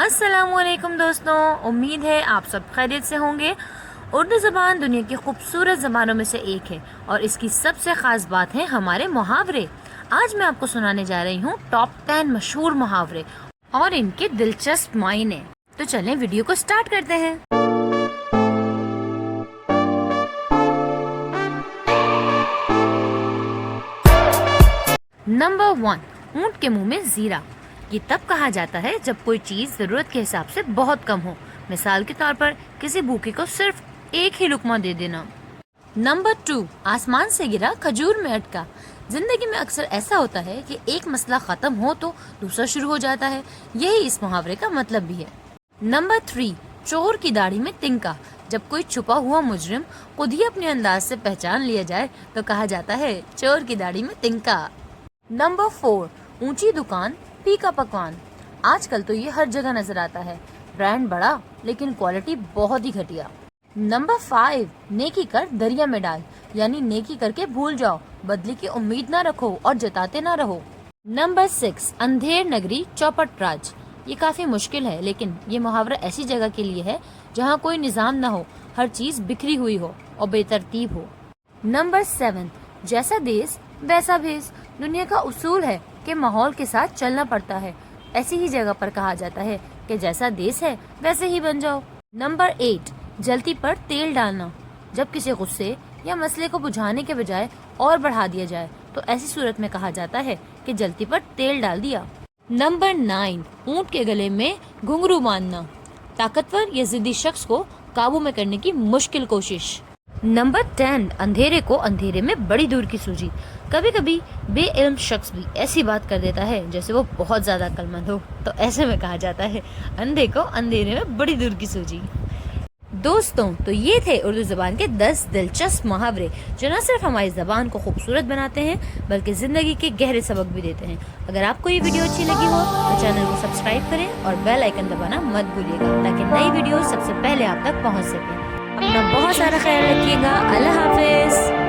अस्सलाम वालेकुम दोस्तों, उम्मीद है आप सब खैरियत से होंगे। उर्दू ज़बान दुनिया की खूबसूरत ज़बानों में से एक है और इसकी सबसे ख़ास बात है हमारे मुहावरे। आज मैं आपको सुनाने जा रही हूँ टॉप 10 मशहूर मुहावरे और इनके दिलचस्प मायने। तो चलें वीडियो को स्टार्ट करते हैं। नंबर 1, ऊंट के मुंह में जीरा। ये तब कहा जाता है जब कोई चीज जरूरत के हिसाब से बहुत कम हो। मिसाल के तौर पर किसी भूखे को सिर्फ एक ही लुकमा दे देना। नंबर 2, आसमान से गिरा खजूर में अटका। जिंदगी में अक्सर ऐसा होता है कि एक मसला खत्म हो तो दूसरा शुरू हो जाता है। यही इस मुहावरे का मतलब भी है। नंबर 3, चोर की दाढ़ी में तिनका। जब कोई छुपा हुआ मुजरिम खुद ही अपने अंदाज से पहचान लिया जाए तो कहा जाता है चोर की दाढ़ी में तिनका। नंबर 4, ऊंची दुकान फीका पकवान। आजकल तो ये हर जगह नजर आता है। ब्रांड बड़ा लेकिन क्वालिटी बहुत ही घटिया। नंबर 5, नेकी कर दरिया में डाल। यानी नेकी करके भूल जाओ, बदले की उम्मीद ना रखो और जताते ना रहो। नंबर 6, अंधेर नगरी चौपट राज। ये काफी मुश्किल है लेकिन ये मुहावरा ऐसी जगह के लिए है जहाँ कोई निजाम न हो, हर चीज बिखरी हुई हो और बेतरतीब हो। नंबर 7, जैसा देश वैसा भेस। दुनिया का उसूल है कि माहौल के साथ चलना पड़ता है। ऐसी ही जगह पर कहा जाता है कि जैसा देश है वैसे ही बन जाओ। नंबर 8, जलती पर तेल डालना। जब किसी गुस्से या मसले को बुझाने के बजाय और बढ़ा दिया जाए तो ऐसी सूरत में कहा जाता है कि जलती पर तेल डाल दिया। नंबर 9, ऊंट के गले में घुंघरू बांधना। ताकतवर या जिद्दी शख्स को काबू में करने की मुश्किल कोशिश। नंबर 10, अंधेरे को अंधेरे में बड़ी दूर की सूझी। कभी कभी बेइल्म शख्स भी ऐसी बात कर देता है जैसे वो बहुत ज्यादा अक्लमंद हो, तो ऐसे में कहा जाता है अंधे को अंधेरे में बड़ी दूर की सूझी। दोस्तों, तो ये थे उर्दू ज़बान के 10 दिलचस्प मुहावरे जो न सिर्फ हमारी ज़बान को खूबसूरत बनाते हैं बल्कि ज़िंदगी के गहरे सबक भी देते हैं। अगर आपको ये वीडियो अच्छी लगी हो तो चैनल को सब्सक्राइब करें और बेल आइकन दबाना मत भूलिएगा ताकि नई वीडियो सबसे पहले आप तक पहुँच सके। अपना बहुत सारा ख्याल रखिएगा। अल्लाह हाफिज।